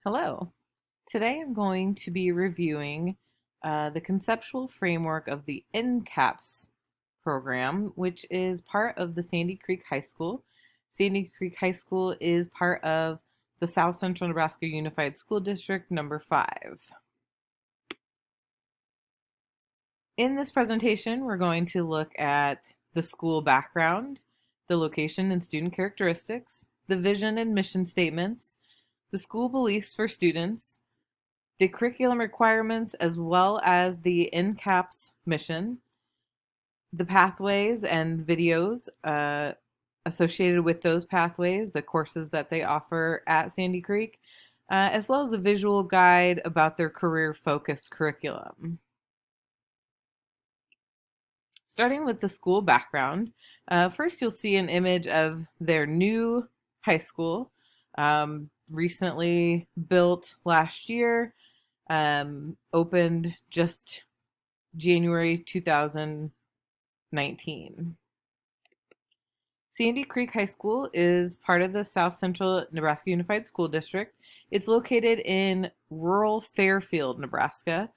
Hello. Today I'm going to be reviewing the conceptual framework of the NCAPS program, which is part of the Sandy Creek High School. Sandy Creek High School is part of the South Central Nebraska Unified School District number 5. In this presentation, we're going to look at the school background, the location and student characteristics, the vision and mission statements, the school beliefs for students, the curriculum requirements, as well as the NCAPS mission, the pathways and videos associated with those pathways, the courses that they offer at Sandy Creek, as well as a visual guide about their career-focused curriculum. Starting with the school background, first you'll see an image of their new high school, recently built last year, opened just January 2019. Sandy Creek High School is part of the South Central Nebraska Unified School District. It's located in rural Fairfield, Nebraska.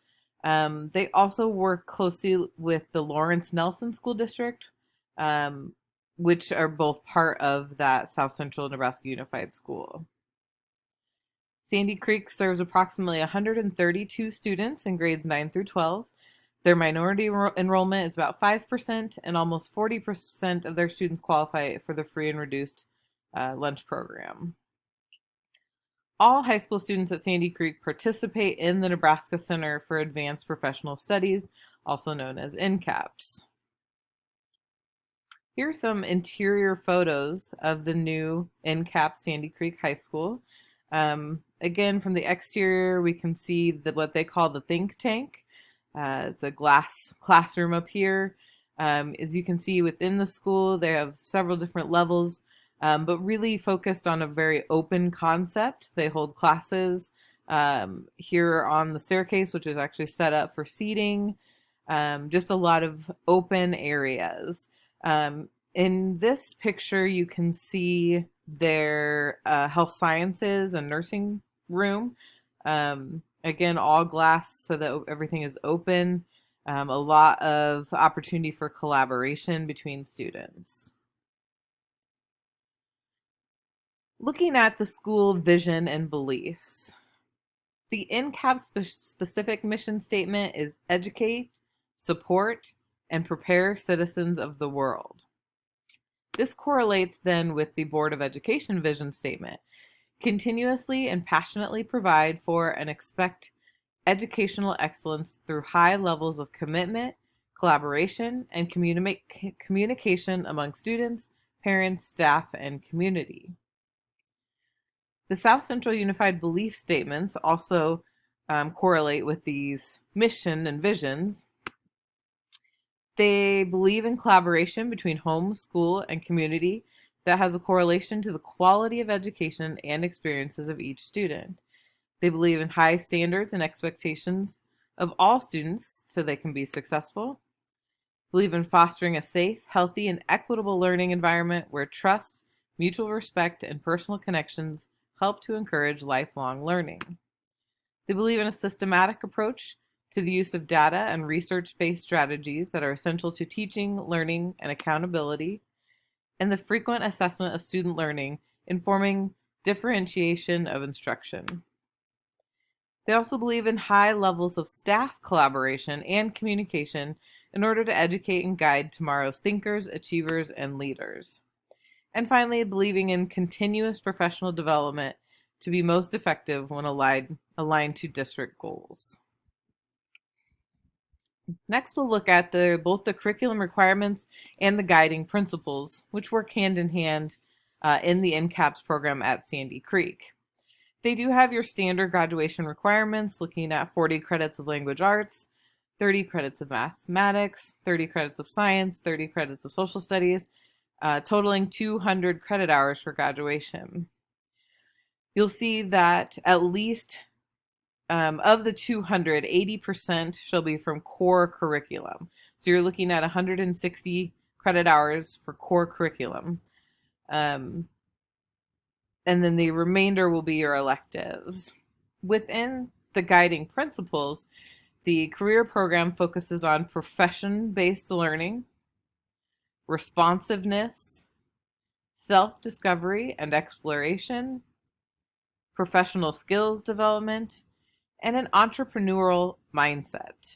They also work closely with the Lawrence Nelson School District, which are both part of that South Central Nebraska Unified School. Sandy Creek serves approximately 132 students in grades 9 through 12. Their minority enrollment is about 5%, and almost 40% of their students qualify for the free and reduced lunch program. All high school students at Sandy Creek participate in the Nebraska Center for Advanced Professional Studies, also known as NCAPS. Here are some interior photos of the new NCAPS Sandy Creek High School. Again, from the exterior, we can see what they call the think tank. It's a glass classroom up here. As you can see within the school, they have several different levels, but really focused on a very open concept. They hold classes here on the staircase, which is actually set up for seating. Just a lot of open areas. In this picture, you can see their health sciences and nursing room. Again, all glass so that everything is open. A lot of opportunity for collaboration between students. Looking at the school vision and beliefs. The NCAP specific mission statement is educate, support, and prepare citizens of the world. This correlates then with the Board of Education vision statement. Continuously and passionately provide for and expect educational excellence through high levels of commitment, collaboration, and communication among students, parents, staff, and community. The South Central Unified Belief Statements also correlate with these mission and visions. They believe in collaboration between home, school, and community that has a correlation to the quality of education and experiences of each student. They believe in high standards and expectations of all students so they can be successful. Believe in fostering a safe, healthy, and equitable learning environment where trust, mutual respect, and personal connections help to encourage lifelong learning. They believe in a systematic approach to the use of data and research-based strategies that are essential to teaching, learning, and accountability, and the frequent assessment of student learning, informing differentiation of instruction. They also believe in high levels of staff collaboration and communication in order to educate and guide tomorrow's thinkers, achievers, and leaders. And finally, believing in continuous professional development to be most effective when aligned to district goals. Next, we'll look at both the curriculum requirements and the guiding principles, which work hand in hand in the NCAPS program at Sandy Creek. They do have your standard graduation requirements, looking at 40 credits of language arts, 30 credits of mathematics, 30 credits of science, 30 credits of social studies, totaling 200 credit hours for graduation. You'll see that at least of the 200, 80% shall be from core curriculum. So you're looking at 160 credit hours for core curriculum. And then the remainder will be your electives. Within the guiding principles, the career program focuses on profession-based learning, responsiveness, self-discovery and exploration, professional skills development, and an entrepreneurial mindset.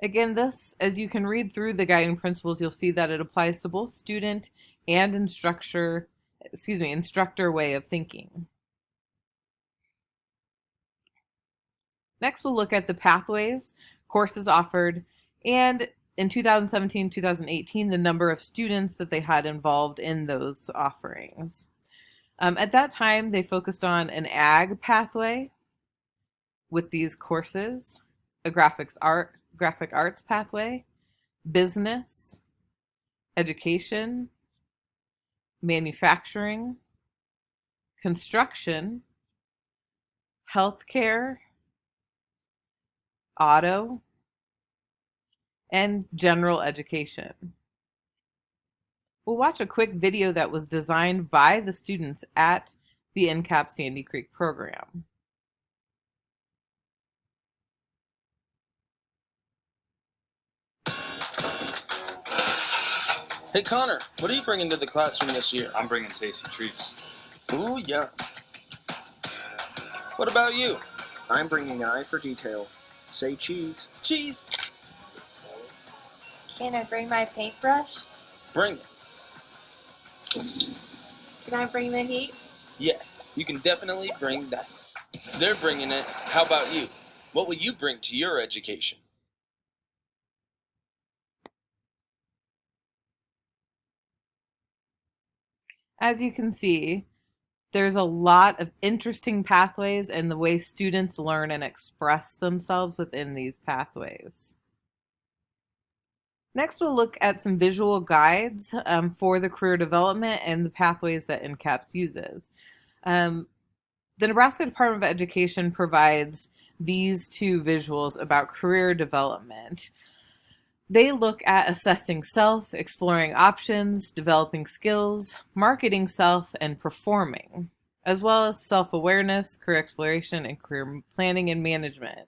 Again, this, as you can read through the guiding principles, you'll see that it applies to both student and instructor way of thinking. Next, we'll look at the pathways, courses offered, and in 2017-2018, the number of students that they had involved in those offerings. At that time, they focused on an ag pathway with these courses, a graphic arts pathway, business, education, manufacturing, construction, healthcare, auto, and general education. We'll watch a quick video that was designed by the students at the NCAP Sandy Creek program. Hey Connor, what are you bringing to the classroom this year? I'm bringing tasty treats. Ooh, yeah. What about you? I'm bringing an eye for detail. Say cheese. Cheese! Can I bring my paintbrush? Bring it. Can I bring the heat? Yes, you can definitely bring that. They're bringing it. How about you? What will you bring to your education? As you can see, there's a lot of interesting pathways and the way students learn and express themselves within these pathways. Next, we'll look at some visual guides for the career development and the pathways that NCAPS uses. The Nebraska Department of Education provides these two visuals about career development. They look at assessing self, exploring options, developing skills, marketing self, and performing, as well as self-awareness, career exploration, and career planning and management.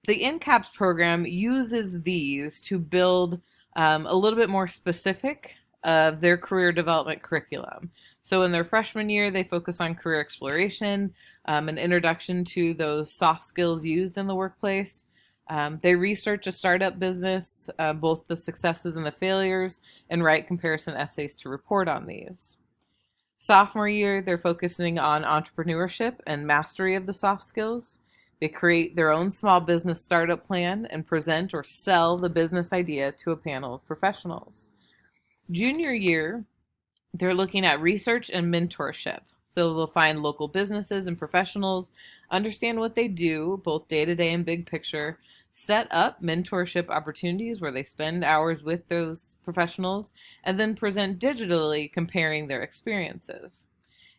The NCAPS program uses these to build a little bit more specific of their career development curriculum. So in their freshman year, they focus on career exploration, an introduction to those soft skills used in the workplace. They research a startup business, both the successes and the failures, and write comparison essays to report on these. Sophomore year, they're focusing on entrepreneurship and mastery of the soft skills. They create their own small business startup plan and present or sell the business idea to a panel of professionals. Junior year, they're looking at research and mentorship. So they'll find local businesses and professionals, understand what they do, both day-to-day and big picture, set up mentorship opportunities where they spend hours with those professionals, and then present digitally comparing their experiences.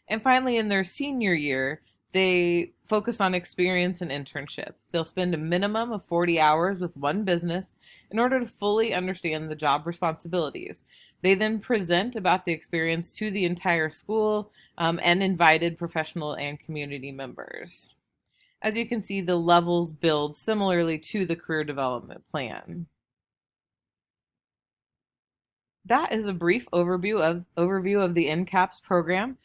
And finally, in their senior year, they focus on experience and internship. They'll spend a minimum of 40 hours with one business in order to fully understand the job responsibilities. They then present about the experience to the entire school and invited professional and community members. As you can see, the levels build similarly to the career development plan. That is a brief overview of the NCAPS program.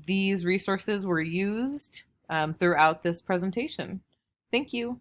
These resources were used throughout this presentation. Thank you.